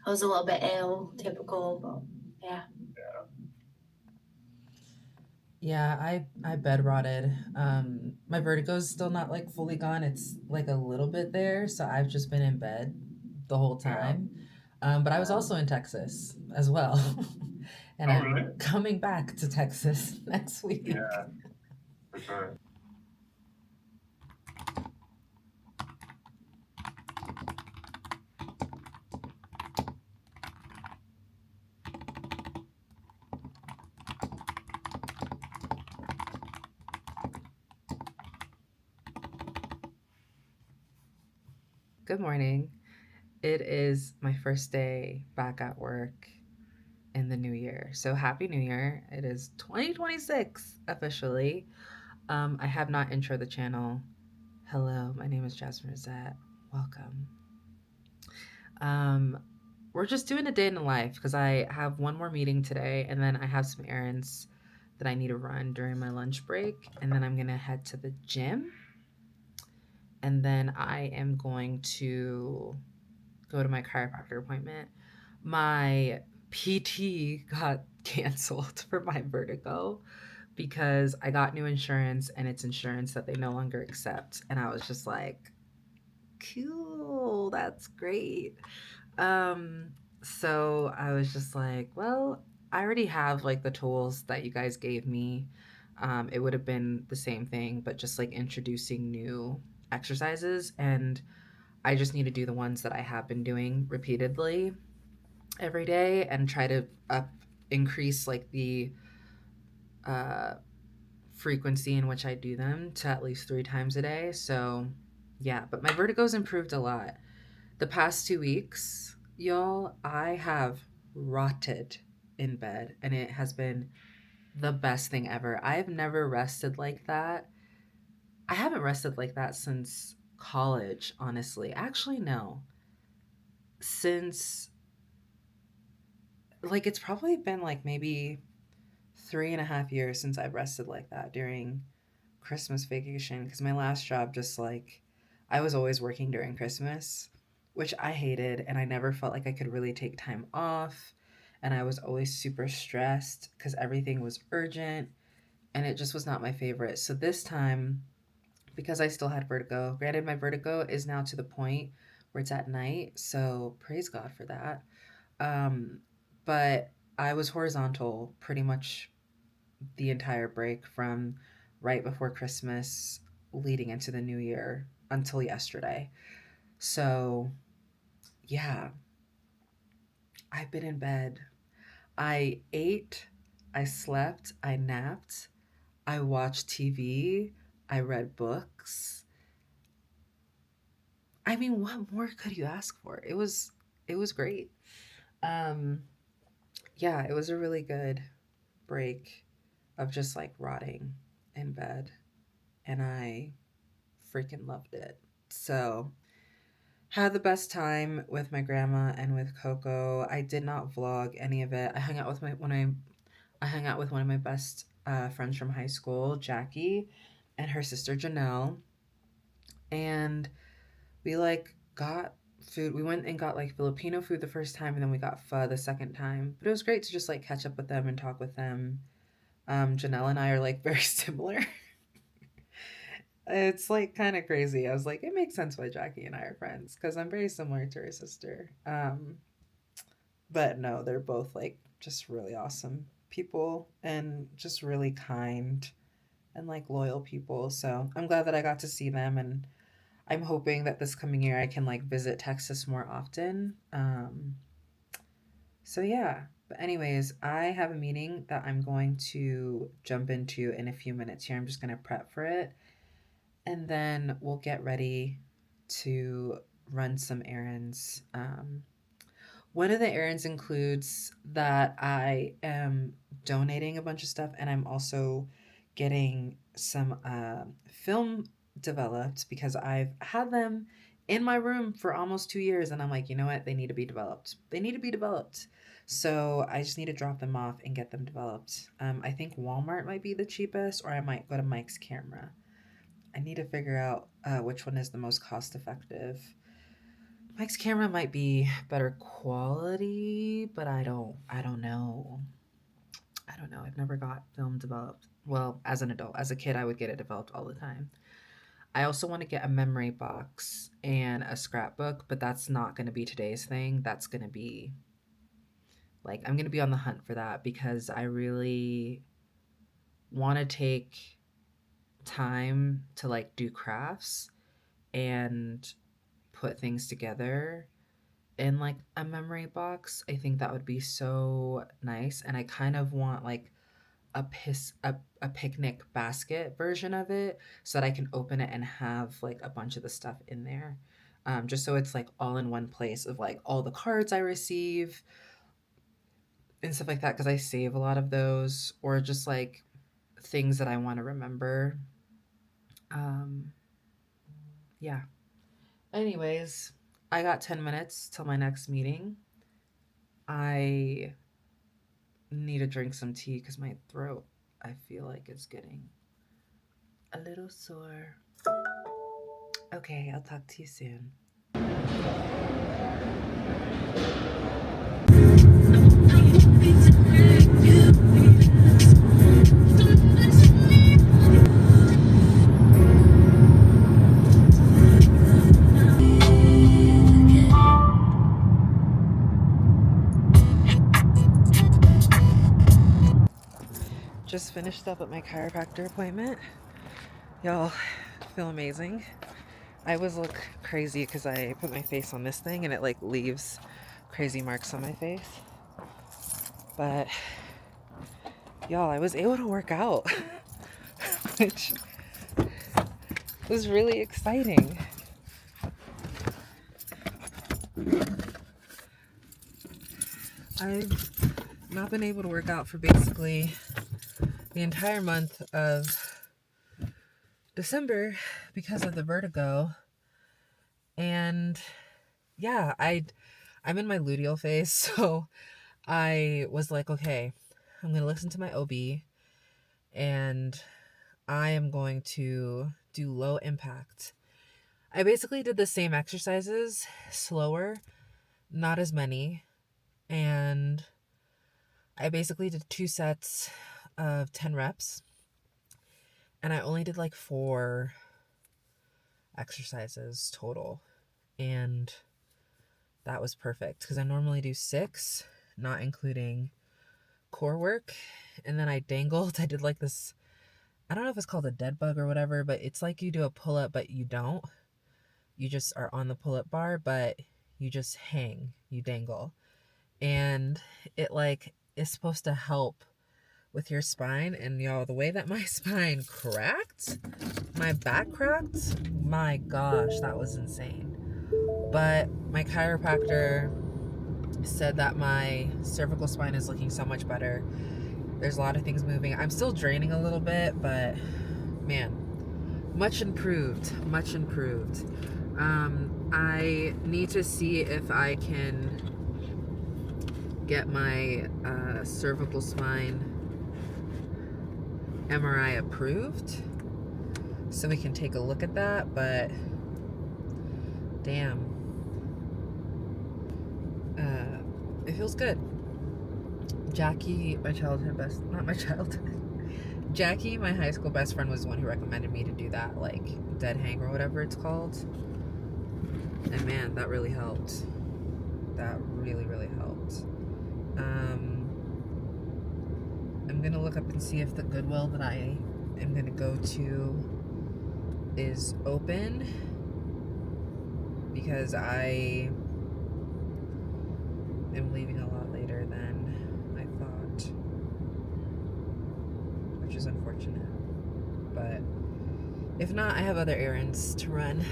I was a little bit ill, typical, but yeah. Yeah, I bed rotted. My vertigo's still not like fully gone. It's like a little bit there, so I've just been in bed the whole Yeah. time. But I was also in Texas as well. And Oh, I'm really? coming back to Texas next week. Yeah, for sure. Good morning. It is my first day back at work in the new year. So happy new year. It is 2026 officially. I have not intro the channel. Hello, my name is JasmineRossette. Welcome. Um, we're just doing a day in the life because I have one more meeting today and then I have some errands that I need to run during my lunch break. And then I'm going to head to the gym. And then I am going to go to my chiropractor appointment. My PT got canceled for my vertigo because I got new insurance and it's insurance that they no longer accept. And I was just like, cool, that's great. Um, so I was just like, well, I already have like the tools that you guys gave me. It would have been the same thing, but just like introducing new exercises. And I just need to do the ones that I have been doing repeatedly every day and try to increase like the uh, frequency in which I do them to at least 3 times a day. So yeah, but my vertigo's improved a lot. The past 2 weeks, y'all, I have rotted in bed and it has been the best thing ever. I've never rested like that. I haven't rested like that since college, honestly. Actually, no. Since, like, it's probably been like maybe 3.5 years since I've rested like that during Christmas vacation because my last job just like I was always working during Christmas, which I hated, and I never felt like I could really take time off. And I was always super stressed because everything was urgent and it just was not my favorite. So this time, because I still had vertigo, granted, my vertigo is now to the point where it's at night. So praise God for that. Um, but I was horizontal pretty much the entire break from right before Christmas leading into the new year until yesterday. So, yeah, I've been in bed. I ate, I slept, I napped, I watched TV, I read books. I mean, what more could you ask for? It was great. Um yeah, it was a really good break of just like rotting in bed and I freaking loved it. So, had the best time with my grandma and with Coco. I did not vlog any of it. I hung out with I hung out with one of my best friends from high school, Jackie, and her sister Janelle, and we like got food. We went and got like Filipino food the first time, and then we got pho the second time. But it was great to just like catch up with them and talk with them. Janelle and I are like very similar. It's like kind of crazy. I was like, it makes sense why Jackie and I are friends because I'm very similar to her sister. But no, they're both like just really awesome people and just really kind and like loyal people. So I'm glad that I got to see them, and I'm hoping that this coming year I can like visit Texas more often. So yeah. But anyways, I have a meeting that I'm going to jump into in a few minutes here. I'm just gonna prep for it and then we'll get ready to run some errands. One of the errands includes that I am donating a bunch of stuff and I'm also getting some film developed because I've had them in my room for almost 2 years and I'm like, you know what? They need to be developed. They need to be developed. So I just need to drop them off and get them developed. I think Walmart might be the cheapest, or I might go to Mike's Camera. I need to figure out which one is the most cost effective. Mike's camera might be better quality, but I don't know. I don't know. I've never got film developed. Well, as an adult. As a kid, I would get it developed all the time. I also want to get a memory box and a scrapbook, but that's not going to be today's thing. That's going to be like, I'm going to be on the hunt for that because I really want to take time to like do crafts and put things together in like a memory box. I think that would be so nice. And I kind of want like a picnic basket version of it so that I can open it and have like a bunch of the stuff in there. Just so it's like all in one place of like all the cards I receive and stuff like that, because I save a lot of those, or just like things that I want to remember. Yeah. Anyways, I got 10 minutes till my next meeting. I need to drink some tea because my throat, I feel like, is getting a little sore. Okay, I'll talk to you soon. Just finished up at my chiropractor appointment. Y'all, feel amazing. I always look crazy because I put my face on this thing and it like leaves crazy marks on my face. But y'all, I was able to work out, which was really exciting. I've not been able to work out for basically the entire month of December because of the vertigo. And yeah, I'm in my luteal phase, so I was like, okay, I'm going to listen to my OB and I am going to do low impact. I basically did the same exercises, slower, not as many, and I basically did 2 sets of 10 reps, and I only did like 4 exercises total, and that was perfect because I normally do 6, not including core work. And then I dangled. I did like this, I don't know if it's called a dead bug or whatever, but it's like you do a pull-up but you don't. You just are on the pull-up bar, but you just hang, you dangle, and it like is supposed to help with your spine. And y'all, the way that my spine cracked, my back cracked, my gosh, that was insane. But my chiropractor said that my cervical spine is looking so much better. There's a lot of things moving. I'm still draining a little bit, but man, much improved. I need to see if I can get my cervical spine MRI approved so we can take a look at that. But damn, it feels good. Jackie, Jackie, my high school best friend, was the one who recommended me to do that, like dead hang or whatever it's called. And man, that really helped. That really helped. I'm gonna look up and see if the Goodwill that I am gonna go to is open, because I am leaving a lot later than I thought, which is unfortunate. But if not, I have other errands to run.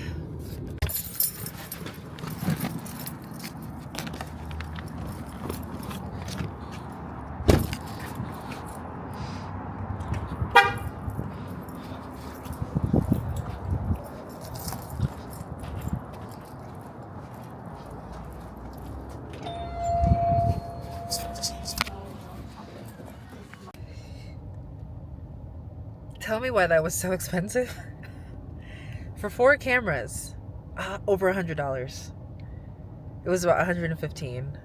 Tell me why that was so expensive. For 4 cameras, over $100. It was about $115.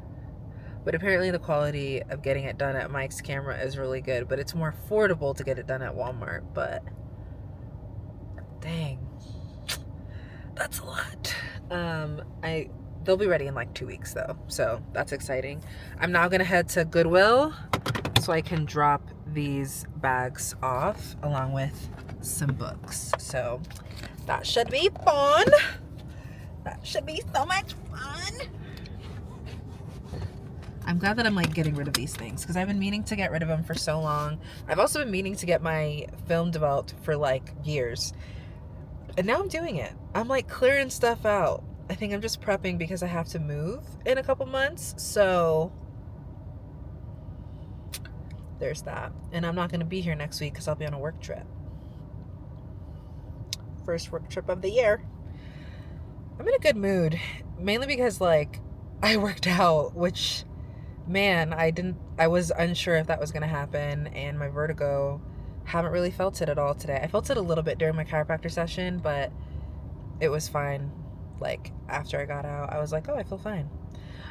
But apparently the quality of getting it done at Mike's camera is really good, but it's more affordable to get it done at Walmart. But dang, that's a lot. They'll be ready in like 2 weeks though, so that's exciting. I'm now gonna head to Goodwill so I can drop these bags off along with some books. So that should be fun. That should be so much fun. I'm glad that I'm like getting rid of these things because I've been meaning to get rid of them for so long. I've also been meaning to get my film developed for like years. And now I'm doing it. I'm like clearing stuff out. I think I'm just prepping because I have to move in a couple months. So there's that. And I'm not going to be here next week because I'll be on a work trip. First work trip of the year. I'm in a good mood. Mainly because like I worked out, which man, I was unsure if that was going to happen. And my vertigo, haven't really felt it at all today. I felt it a little bit during my chiropractor session, but it was fine. Like after I got out, I was like, oh, I feel fine.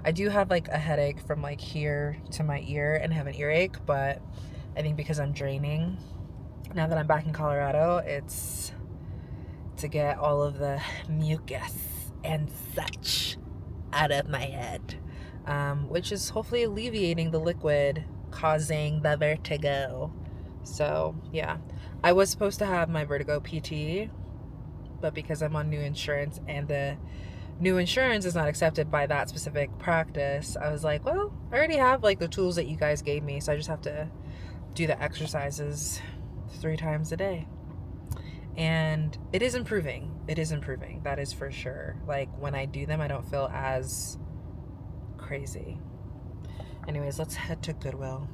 I do have like a headache from like here to my ear and have an earache, but I think because I'm draining, now that I'm back in Colorado, it's to get all of the mucus and such out of my head, which is hopefully alleviating the liquid causing the vertigo. So yeah, I was supposed to have my vertigo PT, but because I'm on new insurance and the new insurance is not accepted by that specific practice, I was like, well, I already have like the tools that you guys gave me, so I just have to do the exercises 3 times a day. And it is improving. It is improving. That is for sure. Like when I do them, I don't feel as crazy. Anyways, let's head to Goodwill.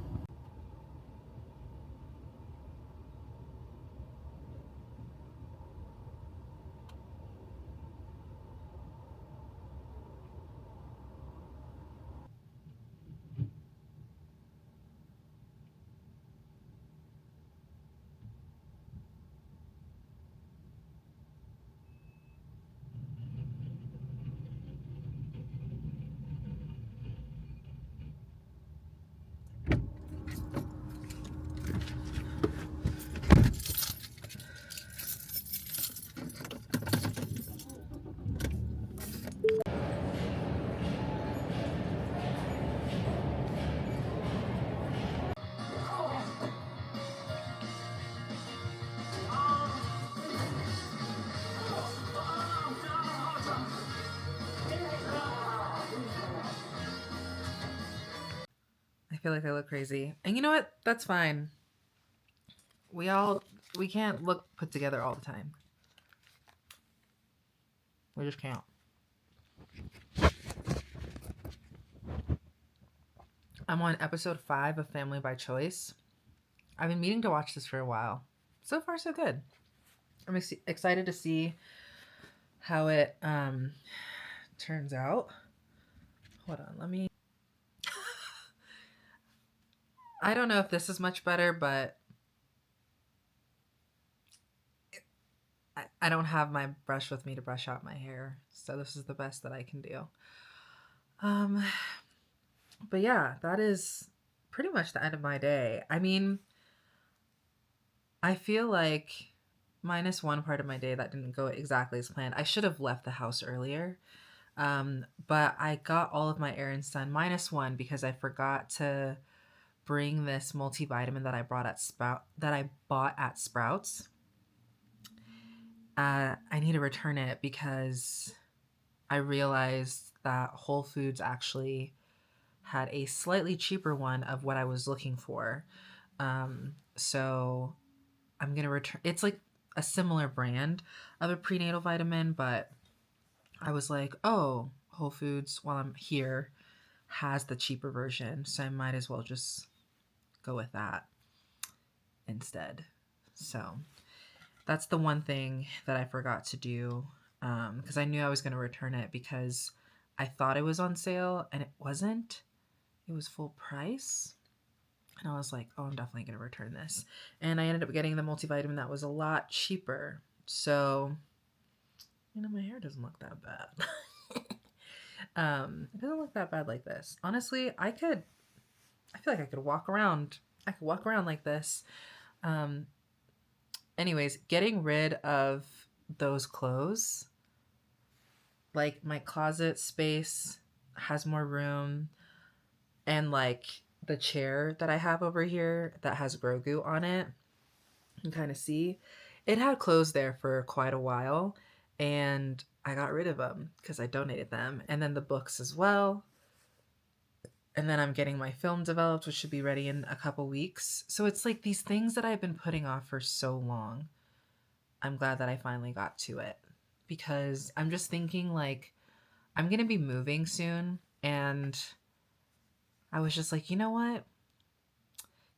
I feel like I look crazy. And you know what? That's fine. We can't look put together all the time. We just can't. I'm on episode 5 of Family by Choice. I've been meaning to watch this for a while. So far, so good. I'm excited to see how it turns out. Hold on, let me... I don't know if this is much better, but I don't have my brush with me to brush out my hair. So this is the best that I can do. But yeah, that is pretty much the end of my day. I mean, I feel like minus one part of my day that didn't go exactly as planned. I should have left the house earlier. But I got all of my errands done minus one because I forgot to bring this multivitamin that I bought at Sprouts. I need to return it because I realized that Whole Foods actually had a slightly cheaper one of what I was looking for. So I'm going to return. It's like a similar brand of a prenatal vitamin, but I was like, oh, Whole Foods, while I'm here, has the cheaper version. So I might as well just go with that instead. So that's the one thing that I forgot to do, because I knew I was going to return it because I thought it was on sale and it wasn't. It was full price. And I was like, oh, I'm definitely going to return this. And I ended up getting the multivitamin that was a lot cheaper. So, you know, my hair doesn't look that bad. It doesn't look that bad like this. Honestly, I feel like I could walk around. I could walk around like this. Anyways, getting rid of those clothes, like my closet space has more room, and like the chair that I have over here that has Grogu on it, you can kind of see it had clothes there for quite a while, and I got rid of them because I donated them. And then the books as well. And then I'm getting my film developed, which should be ready in a couple weeks. So it's like these things that I've been putting off for so long. I'm glad that I finally got to it, because I'm just thinking like I'm going to be moving soon. And I was just like, you know what?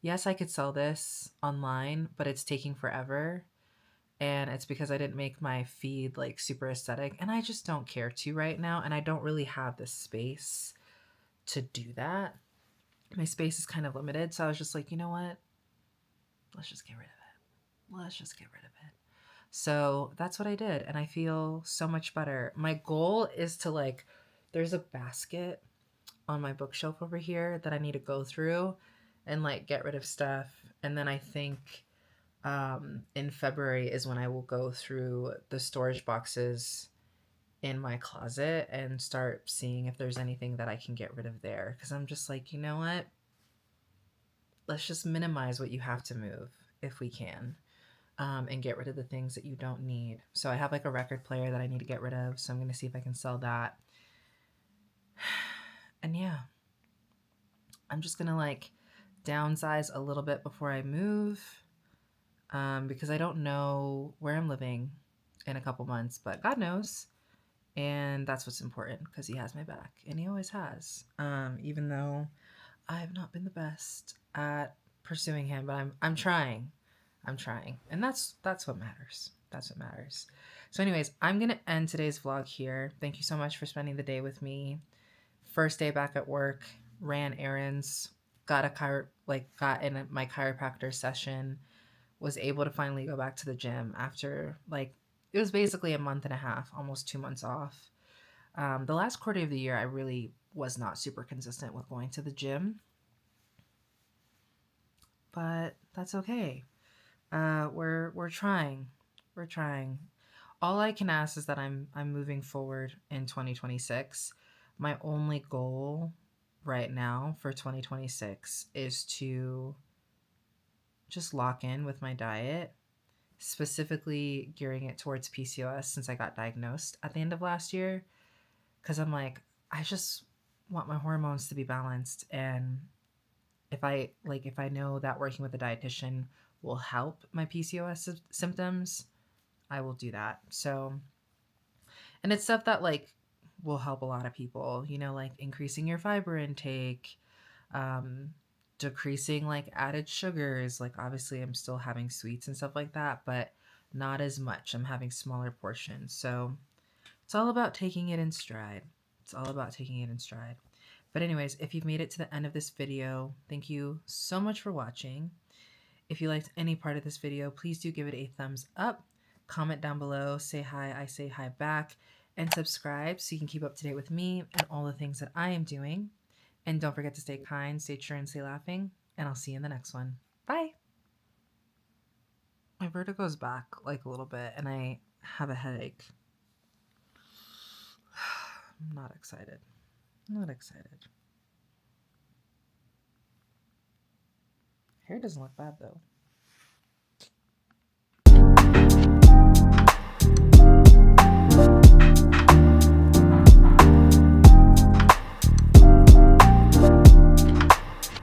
Yes, I could sell this online, but it's taking forever. And it's because I didn't make my feed like super aesthetic, and I just don't care to right now. And I don't really have the space to do that. My space is kind of limited. So I was just like, you know what? Let's just get rid of it. Let's just get rid of it. So that's what I did. And I feel so much better. My goal is to like, there's a basket on my bookshelf over here that I need to go through and like get rid of stuff. And then I think in February is when I will go through the storage boxes in my closet and start seeing if there's anything that I can get rid of there. Because I'm just like, you know what? Let's just minimize what you have to move if we can, and get rid of the things that you don't need. So I have like a record player that I need to get rid of. So I'm going to see if I can sell that. And yeah, I'm just going to like downsize a little bit before I move, because I don't know where I'm living in a couple months, but God knows. And that's what's important, because he has my back, and he always has. Even though I have not been the best at pursuing him, but I'm trying. I'm trying. And that's what matters. That's what matters. So anyways, I'm going to end today's vlog here. Thank you so much for spending the day with me. First day back at work, ran errands, got in my chiropractor session, was able to finally go back to the gym after like, it was basically a month and a half, almost 2 months off. The last quarter of the year, I really was not super consistent with going to the gym, but that's okay. We're trying. We're trying. All I can ask is that I'm moving forward in 2026. My only goal right now for 2026 is to just lock in with my diet, specifically gearing it towards PCOS since I got diagnosed at the end of last year. Because I'm like, I just want my hormones to be balanced. And if I know that working with a dietitian will help my PCOS symptoms, I will do that. So, and it's stuff that like will help a lot of people, you know, like increasing your fiber intake, decreasing like added sugars. Like obviously I'm still having sweets and stuff like that, but not as much. I'm having smaller portions. So it's all about taking it in stride. It's all about taking it in stride. But anyways, if you've made it to the end of this video, thank you so much for watching. If you liked any part of this video, please do give it a thumbs up. Comment down below, say hi, I say hi back, and subscribe so you can keep up to date with me and all the things that I am doing. And don't forget to stay kind, stay true, and stay laughing. And I'll see you in the next one. Bye. My vertigo's back like a little bit, and I have a headache. I'm not excited. Not excited. Hair doesn't look bad though.